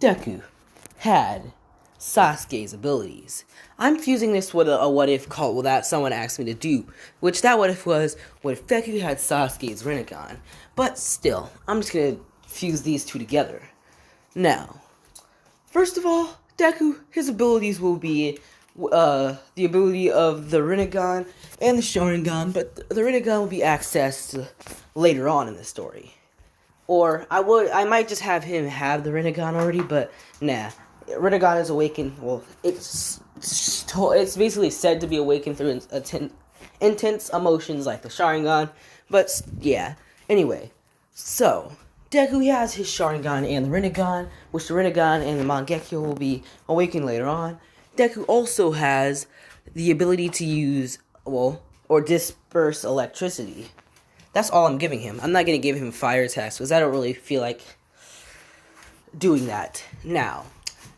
Deku had Sasuke's abilities. I'm fusing this with a what if call that someone asked me to do, which that what if was, what if Deku had Sasuke's Rinnegan? But still, I'm just gonna fuse these two together. Now, first of all, Deku, his abilities will be the ability of the Rinnegan and the Sharingan, but the Rinnegan will be accessed later on in the story. Or I might just have him have the Rinnegan already, but nah. Rinnegan is awakened. Well, it's basically said to be awakened through intense emotions like the Sharingan. But yeah. Anyway, so Deku, he has his Sharingan and the Rinnegan, which the Rinnegan and the Mangekyo will be awakened later on. Deku also has the ability to use, or disperse electricity. That's all I'm giving him. I'm not going to give him fire attacks because I don't really feel like doing that. Now,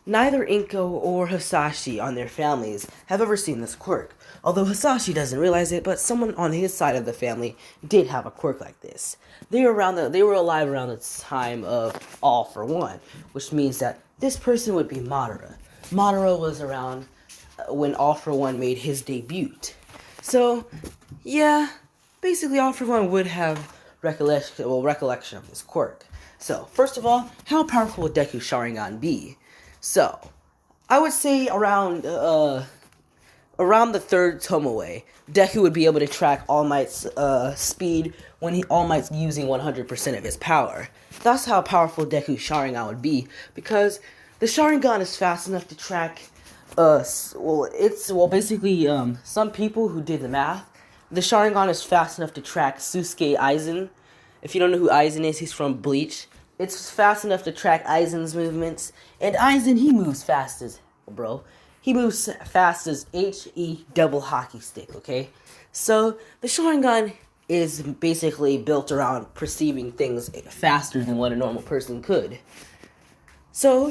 neither Inko or Hisashi on their families have ever seen this quirk. Although Hisashi doesn't realize it, but someone on his side of the family did have a quirk like this. They were alive around the time of All for One, which means that this person would be Madara. Madara was around when All for One made his debut. So, yeah, basically All for One would have recollection of this quirk. So, first of all, how powerful would Deku's Sharingan be? So, I would say around the third Tomoe, Deku would be able to track All Might's speed when All Might's using 100% of his power. That's how powerful Deku's Sharingan would be, because the Sharingan is fast enough to track, basically, some people who did the math, the Sharingan is fast enough to track Sasuke Aizen. If you don't know who Aizen is, he's from Bleach. It's fast enough to track Aizen's movements, and Aizen, he moves fast as, he moves fast as HE double hockey stick, okay? So, the Sharingan is basically built around perceiving things faster than what a normal person could. So,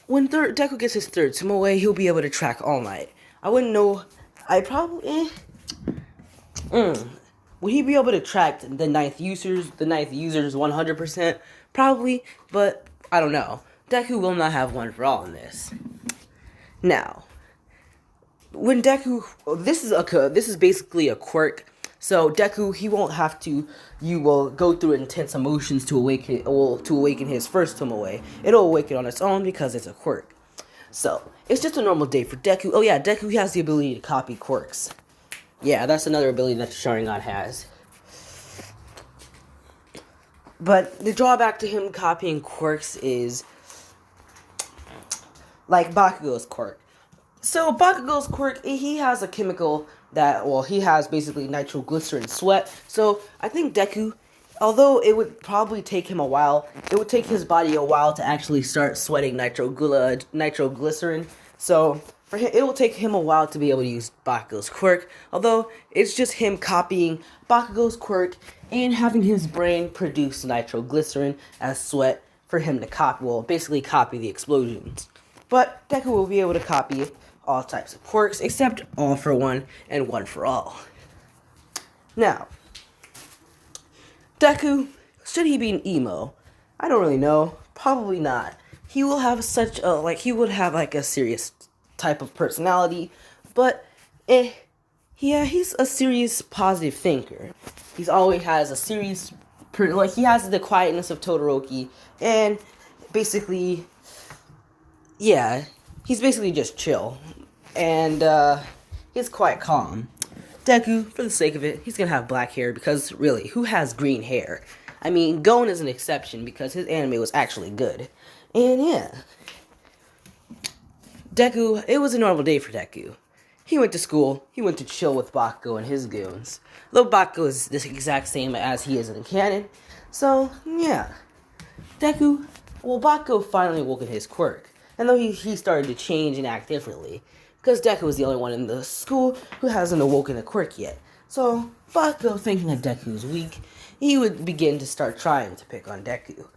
when Deku gets his third Tomoe, he'll be able to track All Might. I wouldn't know, would he be able to track the ninth users 100%? Probably, but I don't know. Deku will not have one for all in this. Now, when Deku, this is basically a quirk. So Deku, he won't have to. You will go through intense emotions to awaken his first Tomoe. It'll awaken on its own because it's a quirk. So it's just a normal day for Deku. Oh yeah, Deku, he has the ability to copy quirks. Yeah, that's another ability that the Sharingan has. But the drawback to him copying quirks is like Bakugo's quirk. So Bakugo's quirk, he has a chemical that, he has basically nitroglycerin sweat. So I think Deku, although it would probably take him a while, it would take his body a while to actually start sweating nitroglycerin. So for him, it will take him a while to be able to use Bakugo's quirk, although it's just him copying Bakugo's quirk and having his brain produce nitroglycerin as sweat for him to basically copy the explosions. But Deku will be able to copy all types of quirks except All for One and One for All. Now, Deku, should he be an emo? I don't really know. Probably not. He will have a serious type of personality, but he's a serious positive thinker. He's always has a serious, he has the quietness of Todoroki, and basically, he's basically just chill, and he's quite calm. Deku, for the sake of it, he's gonna have black hair because really, who has green hair? I mean, Gon is an exception because his anime was actually good, and yeah. Deku, it was a normal day for Deku. He went to school, he went to chill with Bakugo and his goons. Though Bakugo is the exact same as he is in the canon. So, yeah. Bakugo finally awoke in his quirk. And though he started to change and act differently. Because Deku was the only one in the school who hasn't awoken a quirk yet. So, Bakugo, thinking that Deku is weak, he would begin to start trying to pick on Deku.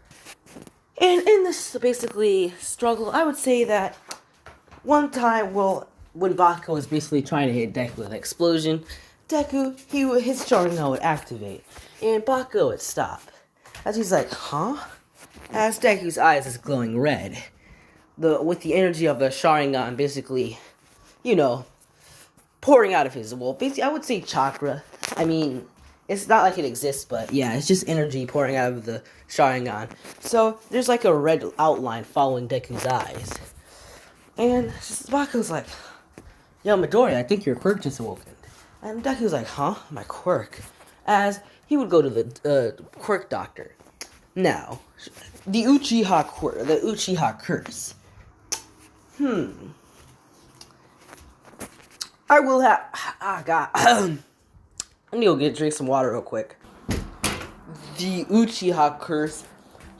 And in this, basically, struggle, I would say that one time, when Bakugo was basically trying to hit Deku with an explosion, Deku, his Sharingan would activate, and Bakugo would stop. As he's like, huh? as Deku's eyes is glowing red. With the energy of the Sharingan basically, you know, pouring out of his, well, basically, I would say chakra. I mean, it's not like it exists, but yeah, it's just energy pouring out of the Sharingan. So, there's like a red outline following Deku's eyes. And Baku's like, yo, Midoriya, I think your quirk just awoken. And Deku's like, huh? My quirk? As he would go to the quirk doctor. Now, the Uchiha quirk, the Uchiha curse. I will have. God. I need to drink some water real quick. The Uchiha curse.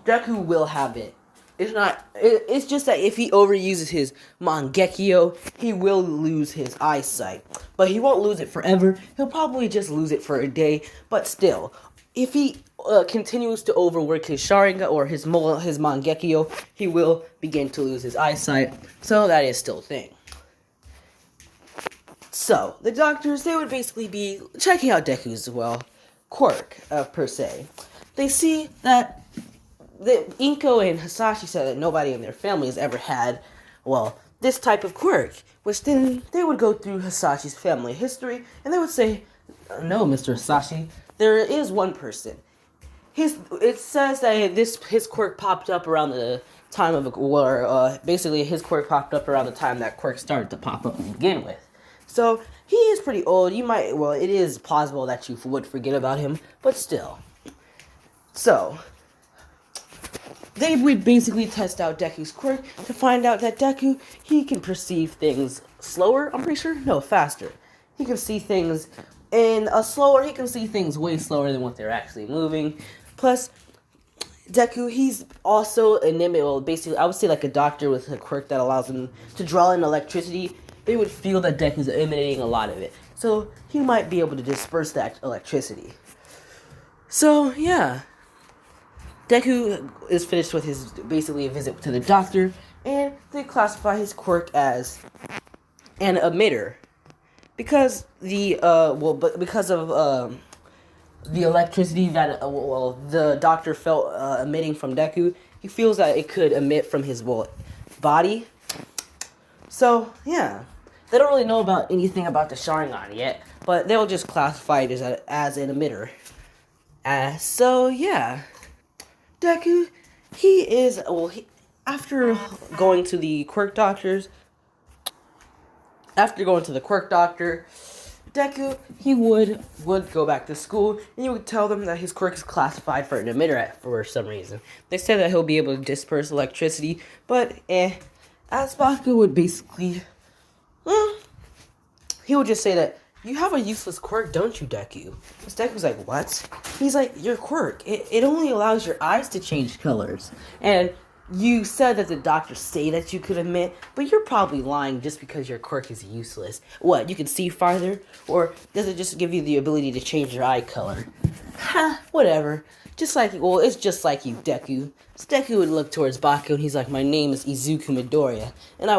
Deku will have it. It's just that if he overuses his Mangekyo, he will lose his eyesight. But he won't lose it forever. He'll probably just lose it for a day. But still, if he continues to overwork his Sharingan or his Mangekyo, he will begin to lose his eyesight. So that is still a thing. So, the doctors, they would basically be checking out Deku's, quirk, per se. They see that Inko and Hasashi said that nobody in their family has ever had, this type of quirk. Which then they would go through Hasashi's family history, and they would say, no, Mr. Hasashi, there is one person. It says that his quirk popped up around the time of basically his quirk popped up around the time that quirk started to pop up to begin with. So, he is pretty old. It is plausible that you would forget about him, but still. So, they would basically test out Deku's quirk to find out that Deku, he can perceive things slower, I'm pretty sure? No, faster. He can see things he can see things way slower than what they're actually moving. Plus, Deku, he's also basically, I would say like a doctor with a quirk that allows him to draw in electricity. They would feel that Deku's emanating a lot of it. So, he might be able to disperse that electricity. So, yeah. Deku is finished with his, basically, a visit to the doctor, and they classify his quirk as an emitter. Because because of the electricity that, the doctor felt emitting from Deku, he feels that it could emit from his, body. So, yeah. They don't really know about anything about the Sharingan yet, but they'll just classify it as an emitter. So, yeah. Deku, after going to the quirk doctor, Deku, he would go back to school, and he would tell them that his quirk is classified for an emitter for some reason. They said that he'll be able to disperse electricity, but as Baku would basically, he would just say that, you have a useless quirk, don't you, Deku? Because Deku's like, what? He's like, your quirk, it only allows your eyes to change colors. And you said that the doctors say that you could emit, but you're probably lying just because your quirk is useless. What, you can see farther? Or does it just give you the ability to change your eye color? Ha, whatever. It's just like you, Deku. So Deku would look towards Baku, and he's like, my name is Izuku Midoriya. And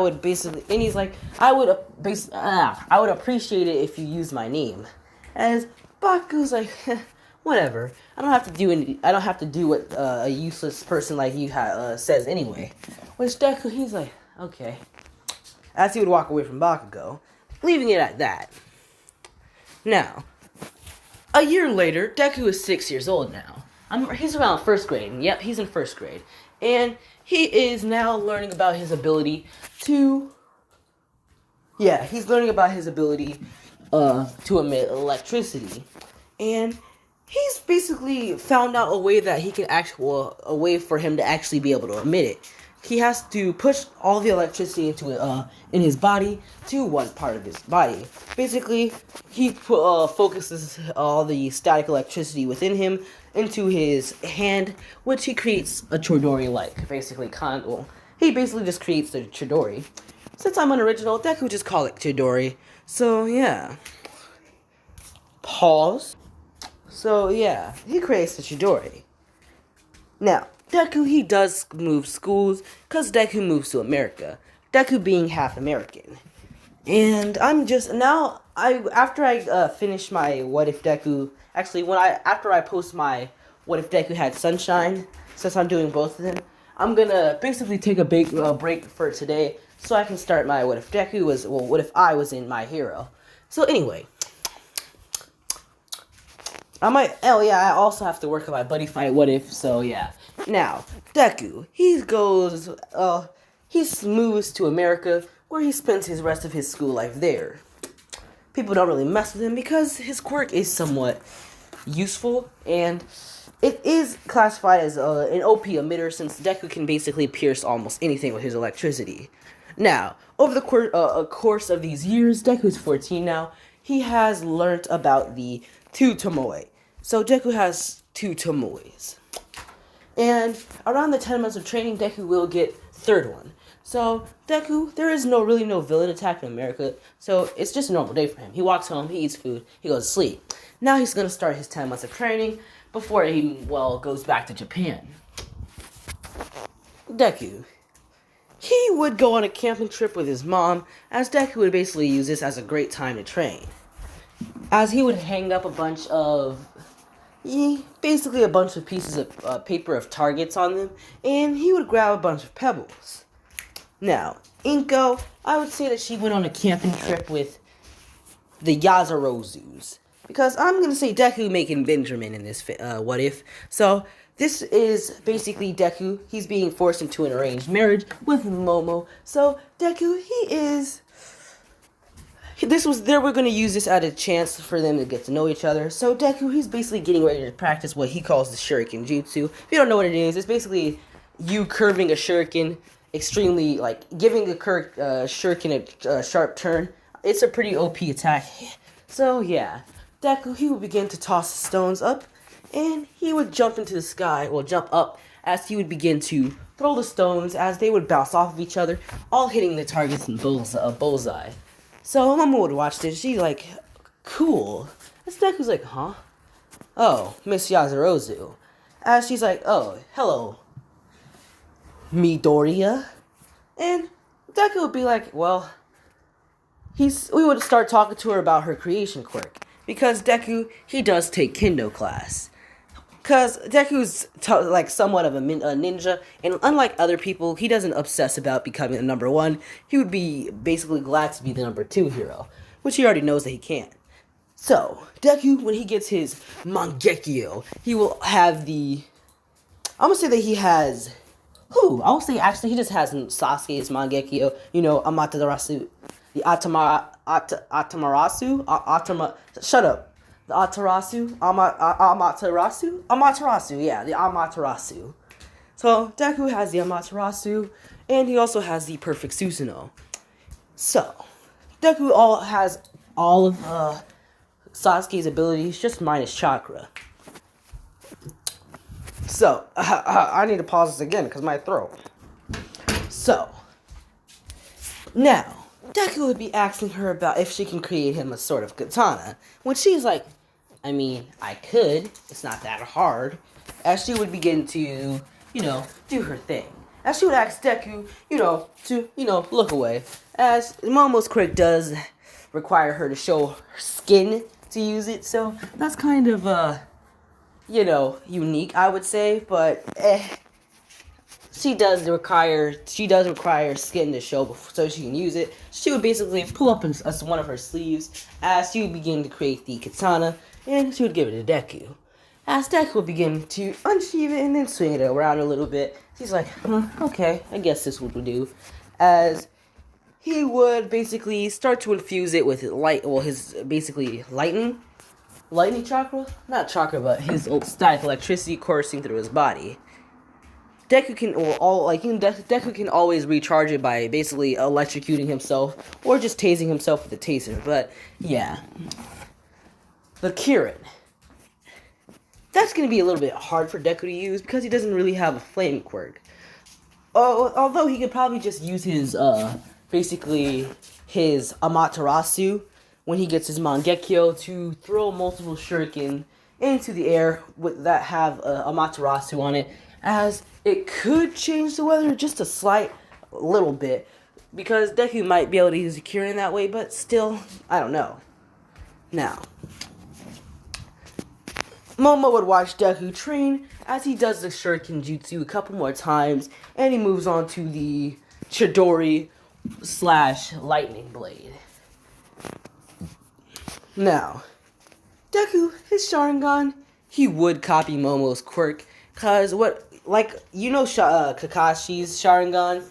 he's like, I would appreciate it if you used my name. As Baku's like, whatever. I don't have to do what a useless person like you says anyway. Which Deku, he's like, okay. As he would walk away from Bakugo, leaving it at that. Now, a year later, Deku is 6 years old now. He's around first grade. Yep, he's in first grade. And he is now learning about his ability to emit electricity. And he's basically found out a way for him to actually be able to emit it. He has to push all the electricity in his body to one part of his body. Basically, he focuses all the static electricity within him into his hand, which he creates a Chidori-like. He basically just creates the Chidori. Since I'm unoriginal, Deku would just call it Chidori. So, yeah. Pause. So, yeah, he creates the Chidori. Now, Deku, he does move schools, because Deku moves to America. Deku being half American. And after I finish my What If Deku, after I post my What If Deku Had Sunshine, since I'm doing both of them, I'm gonna basically take a big break for today so I can start my what if I was in My Hero. So anyway, I also have to work on my buddy fight what if, so yeah. Now, Deku, he moves to America where he spends his rest of his school life there. People don't really mess with him because his quirk is somewhat useful, and it is classified as an OP emitter since Deku can basically pierce almost anything with his electricity. Now, over the course of these years, Deku's 14 now, he has learnt about the two Tomoe. So Deku has two Tomoes. And around the 10 months of training, Deku will get third one. So Deku, there is really no villain attack in America, so it's just a normal day for him. He walks home, he eats food, he goes to sleep. Now he's going to start his 10 months of training before he, goes back to Japan. Deku. He would go on a camping trip with his mom, as Deku would basically use this as a great time to train. As he would hang up a bunch of pieces of paper of targets on them, and he would grab a bunch of pebbles. Now, Inko, I would say that she went on a camping trip with the Yazarozus, because I'm going to say Deku making Benjamin in this what if. So, this is basically Deku. He's being forced into an arranged marriage with Momo. So, Deku, we're going to use this as a chance for them to get to know each other. So Deku, he's basically getting ready to practice what he calls the Shuriken Jutsu. If you don't know what it is, it's basically you curving a Shuriken extremely, giving a Shuriken a sharp turn. It's a pretty OP attack. So yeah, Deku, he would begin to toss stones up, and he would jump into the sky, jump up, as he would begin to throw the stones as they would bounce off of each other, all hitting the targets in bullseye. So Mama would watch this. She's like, cool. This Deku's like, huh? Oh, Miss Yazarozu. As she's like, oh, hello, Midoriya. And Deku would be like, well, we would start talking to her about her creation quirk. Because Deku, he does take Kendo class. Because Deku's somewhat of a ninja, and unlike other people, he doesn't obsess about becoming the number one. He would be basically glad to be the number 2 hero, which he already knows that he can't. So, Deku, when he gets his Mangekyo, he will have I'm gonna say that he has... I'll say actually he just has Sasuke's Mangekyo, Amaterasu. The Shut up. The Amaterasu, yeah, the Amaterasu. So, Deku has the Amaterasu, and he also has the Perfect Susanoo. So, Deku has all of Sasuke's abilities, just minus chakra. So, I need to pause this again, because my throat. So, now, Deku would be asking her about if she can create him a sort of katana, when she's like, I mean, I could, it's not that hard, as she would begin to, do her thing. As she would ask Deku, to, look away, as Momo's quirk does require her to show her skin to use it, so that's kind of, unique, I would say, but, She does require skin to show so she can use it. She would basically pull up one of her sleeves as she would begin to create the katana, and she would give it to Deku. As Deku would begin to unsheath it and then swing it around a little bit, he's like, okay, I guess this would do. As he would basically start to infuse it with his basically lightning chakra? Not chakra, but his static electricity coursing through his body. Deku can always recharge it by basically electrocuting himself or just tasing himself with a taser. But yeah, the Kirin. That's gonna be a little bit hard for Deku to use because he doesn't really have a flame quirk. Although he could probably just use his his Amaterasu when he gets his Mangekyo to throw multiple shuriken into the air that have Amaterasu on it, as it could change the weather just a little bit, because Deku might be able to use a Kirin that way, but still, I don't know. Now, Momo would watch Deku train as he does the Shuriken Jutsu a couple more times, and he moves on to the Chidori / Lightning Blade. Now, Deku, his Sharingan, he would copy Momo's quirk, cause Kakashi's Sharingan,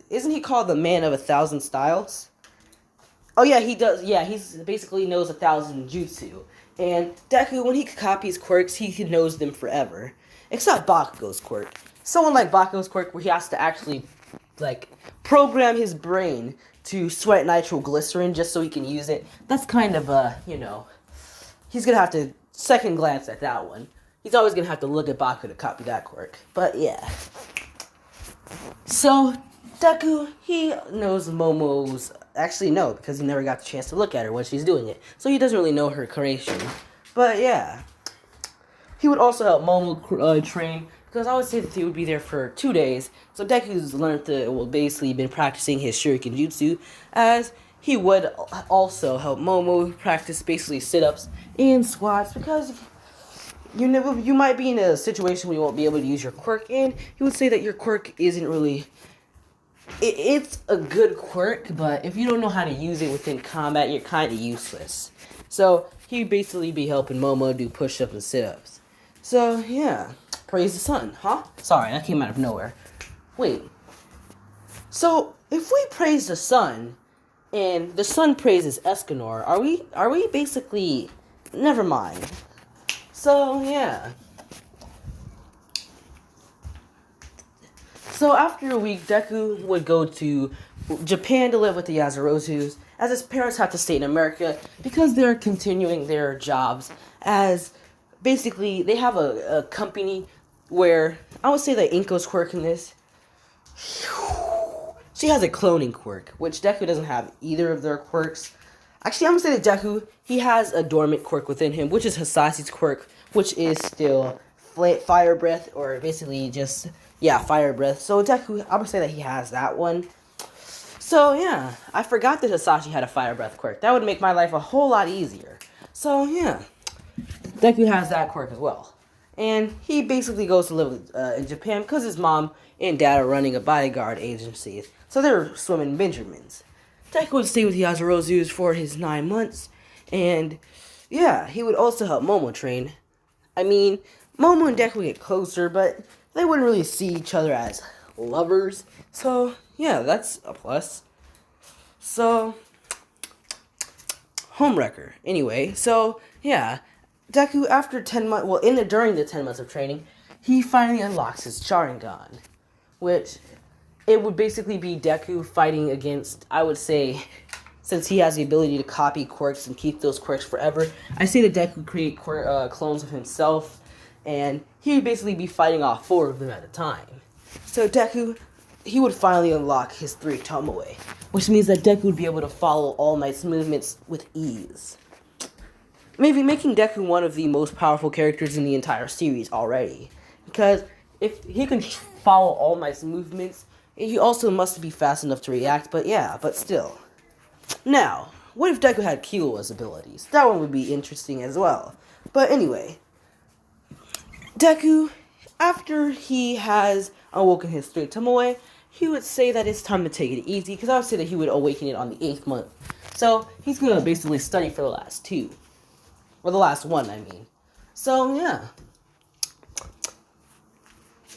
isn't he called the Man of 1,000 Styles? Oh yeah, he does. Yeah, he's basically knows 1,000 jutsu. And Deku, when he copies quirks, he knows them forever. Except Bakugo's quirk. Someone like Bakugo's quirk, where he has to actually, program his brain to sweat nitroglycerin just so he can use it. That's kind of he's gonna have to second glance at that one. He's always gonna have to look at Baku to copy that quirk. But yeah. So, Deku, he knows Momo's... Actually, no, because he never got the chance to look at her when she's doing it. So he doesn't really know her creation. But yeah. He would also help Momo train, because I would say that he would be there for 2 days. So Deku's basically been practicing his Shuriken Jutsu, as he would also help Momo practice basically sit-ups and squats, because you might be in a situation where you won't be able to use your quirk, and he would say that your quirk isn't really... It's a good quirk, but if you don't know how to use it within combat, you're kind of useless. So, he'd basically be helping Momo do push-ups and sit-ups. So, yeah. Praise the sun, huh? Sorry, that came out of nowhere. Wait. So, if we praise the sun, and the sun praises Escanor, are we basically... Never mind. So, yeah. So after a week, Deku would go to Japan to live with the Yazirozus, as his parents have to stay in America because they're continuing their jobs, as basically they have a company where, I would say that Inko's quirk in this, she has a cloning quirk, which Deku doesn't have either of their quirks. Actually, I'm going to say that Deku, he has a dormant quirk within him, which is Hasashi's quirk, which is still fire breath, or basically just... Yeah, fire breath. So Deku, I would say that he has that one. So yeah, I forgot that Hasashi had a fire breath quirk. That would make my life a whole lot easier. So yeah, Deku has that quirk as well. And he basically goes to live in Japan because his mom and dad are running a bodyguard agency. So they're swimming Benjamins. Deku would stay with Yazirozus for his 9 months. And yeah, he would also help Momo train. I mean, Momo and Deku would get closer, but... they wouldn't really see each other as lovers. So, yeah, that's a plus. So, homewrecker. Anyway, so, yeah. Deku, after 10 months, during the 10 months of training, he finally unlocks his Sharingan. Which, it would basically be Deku fighting against, I would say, since he has the ability to copy quirks and keep those quirks forever, I say that Deku create clones of himself. And he would basically be fighting off 4 of them at a time. So Deku, he would finally unlock his 3 Tomoe, which means that Deku would be able to follow All Might's movements with ease. Maybe making Deku one of the most powerful characters in the entire series already. Because if he can follow All Might's movements, he also must be fast enough to react, but still. Now, what if Deku had Killua's abilities? That one would be interesting as well. But anyway... Deku, after he has awoken his 3 Tomoe, he would say that it's time to take it easy, because I would say that he would awaken it on the 8th month. So, he's going to basically study for the last 2. Or the last 1, I mean. So, yeah.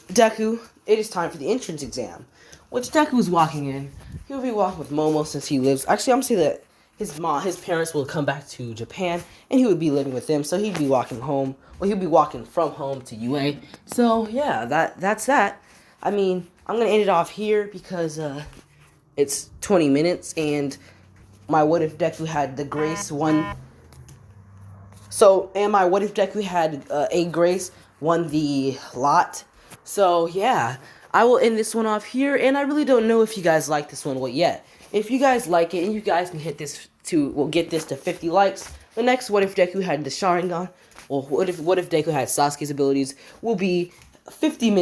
Deku, it is time for the entrance exam, which Deku is walking in. He will be walking with Momo since he lives... Actually, I'm going to say that his parents will come back to Japan, and he would be living with them, so he'd be walking home. Well, he'd be walking from home to UA. So, yeah, that's that. I mean, I'm going to end it off here because it's 20 minutes, and my What If Deku had the Grace won. So, and my What If Deku had a Grace won the lot. So, yeah, I will end this one off here, and I really don't know if you guys like this one yet. If you guys like it, and you guys can get this to 50 likes, the next What If Deku had the Sharingan, or what if Deku had Sasuke's abilities, will be 50 minutes.